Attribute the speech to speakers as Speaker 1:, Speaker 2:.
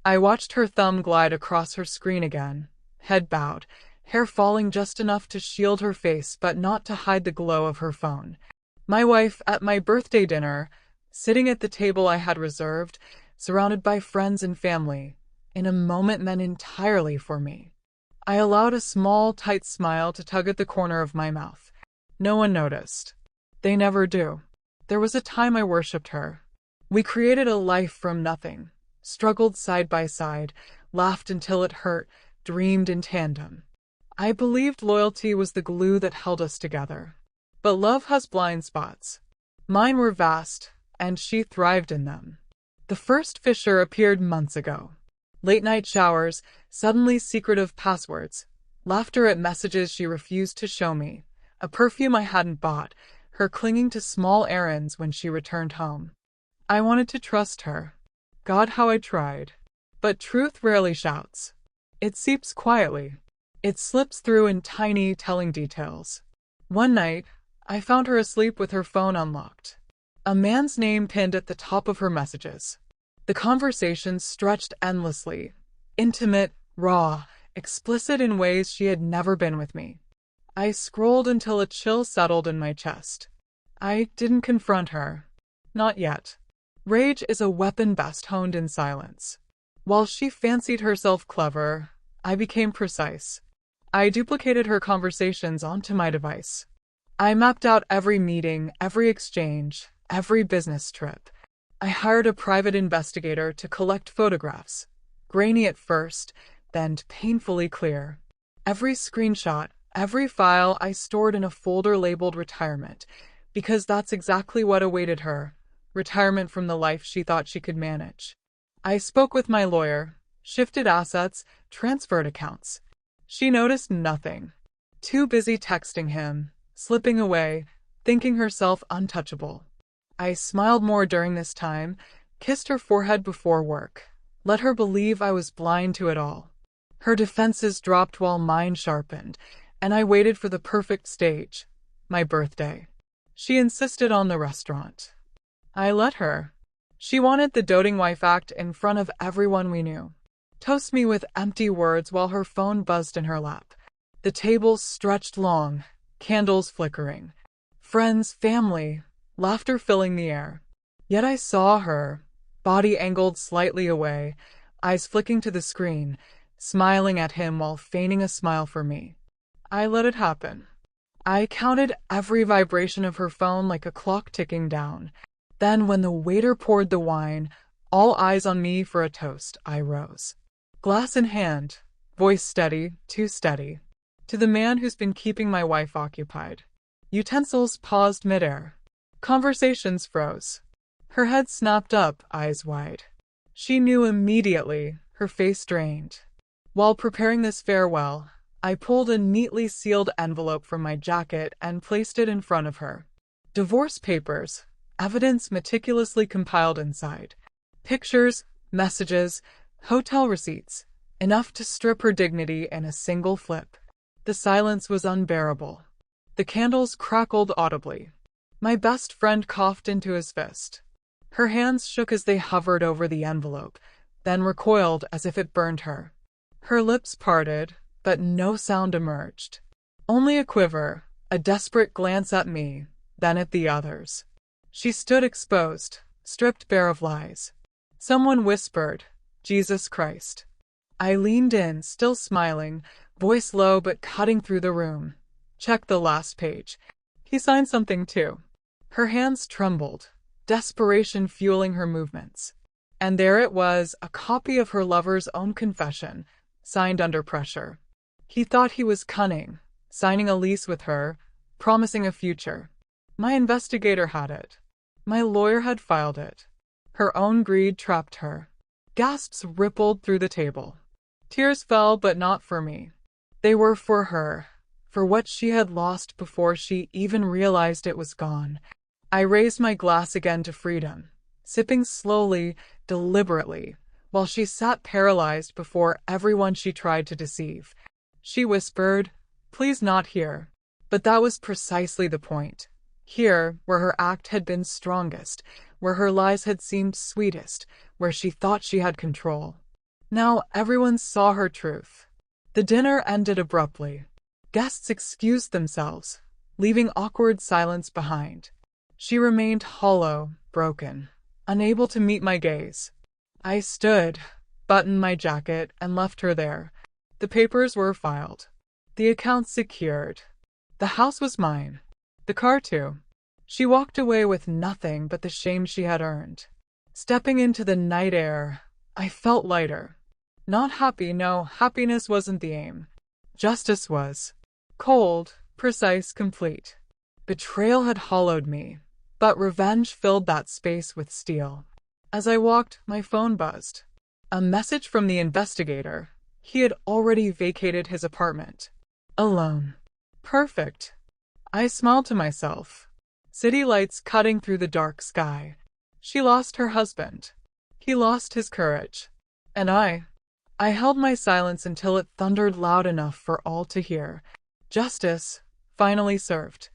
Speaker 1: I watched her thumb glide across her screen again, head bowed, hair falling just enough to shield her face but not to hide the glow of her phone. My wife at my birthday dinner, sitting at the table I had reserved, surrounded by friends and family, in a moment meant entirely for me. I allowed a small, tight smile to tug at the corner of my mouth. No one noticed. They never do. There was a time I worshipped her. We created a life from nothing, struggled side by side, laughed until it hurt, dreamed in tandem. I believed loyalty was the glue that held us together. But love has blind spots. Mine were vast, and she thrived in them. The first fissure appeared months ago. Late-night showers, suddenly secretive passwords, laughter at messages she refused to show me, a perfume I hadn't bought, her clinging to small errands when she returned home. I wanted to trust her. God, how I tried. But truth rarely shouts. It seeps quietly. It slips through in tiny, telling details. One night, I found her asleep with her phone unlocked. A man's name pinned at the top of her messages. The conversation stretched endlessly, intimate, raw, explicit in ways she had never been with me. I scrolled until a chill settled in my chest. I didn't confront her. Not yet. Rage is a weapon best honed in silence. While she fancied herself clever, I became precise. I duplicated her conversations onto my device. I mapped out every meeting, every exchange, every business trip. I hired a private investigator to collect photographs, grainy at first, then painfully clear. Every screenshot, every file I stored in a folder labeled retirement, because that's exactly what awaited her, retirement from the life she thought she could manage. I spoke with my lawyer, shifted assets, transferred accounts. She noticed nothing. Too busy texting him, slipping away, thinking herself untouchable. I smiled more during this time, kissed her forehead before work, let her believe I was blind to it all. Her defenses dropped while mine sharpened, and I waited for the perfect stage, my birthday. She insisted on the restaurant. I let her. She wanted the doting wife act in front of everyone we knew. Toast me with empty words while her phone buzzed in her lap. The table stretched long, candles flickering. Friends, family, laughter filling the air. Yet I saw her, body angled slightly away, eyes flicking to the screen, smiling at him while feigning a smile for me. I let it happen. I counted every vibration of her phone like a clock ticking down. Then when the waiter poured the wine, all eyes on me for a toast, I rose. Glass in hand, voice steady, too steady. To the man who's been keeping my wife occupied. Utensils paused midair. Conversations froze. Her head snapped up, eyes wide. She knew immediately, her face drained. While preparing this farewell, I pulled a neatly sealed envelope from my jacket and placed it in front of her. Divorce papers, evidence meticulously compiled inside. Pictures, messages, hotel receipts, enough to strip her dignity in a single flip. The silence was unbearable. The candles crackled audibly. My best friend coughed into his fist. Her hands shook as they hovered over the envelope, then recoiled as if it burned her. Her lips parted, but no sound emerged. Only a quiver, a desperate glance at me, then at the others. She stood exposed, stripped bare of lies. Someone whispered, "Jesus Christ." I leaned in, still smiling, voice low but cutting through the room. Check the last page. He signed something too. Her hands trembled, desperation fueling her movements. And there it was, a copy of her lover's own confession, signed under pressure. He thought he was cunning, signing a lease with her, promising a future. My investigator had it. My lawyer had filed it. Her own greed trapped her. Gasps rippled through the table. Tears fell, but not for me. They were for her, for what she had lost before she even realized it was gone. I raised my glass again to freedom, sipping slowly, deliberately, while she sat paralyzed before everyone she tried to deceive. She whispered, "Please not here." But that was precisely the point. Here, where her act had been strongest, where her lies had seemed sweetest, where she thought she had control. Now everyone saw her truth. The dinner ended abruptly. Guests excused themselves, leaving awkward silence behind. She remained hollow, broken, unable to meet my gaze. I stood, buttoned my jacket, and left her there. The papers were filed. The accounts secured. The house was mine. The car too. She walked away with nothing but the shame she had earned. Stepping into the night air, I felt lighter. Not happy, no, happiness wasn't the aim. Justice was. Cold, precise, complete. Betrayal had hollowed me, but revenge filled that space with steel. As I walked, my phone buzzed. A message from the investigator. He had already vacated his apartment. Alone. Perfect. I smiled to myself. City lights cutting through the dark sky. She lost her husband. He lost his courage. And I held my silence until it thundered loud enough for all to hear. Justice, finally served.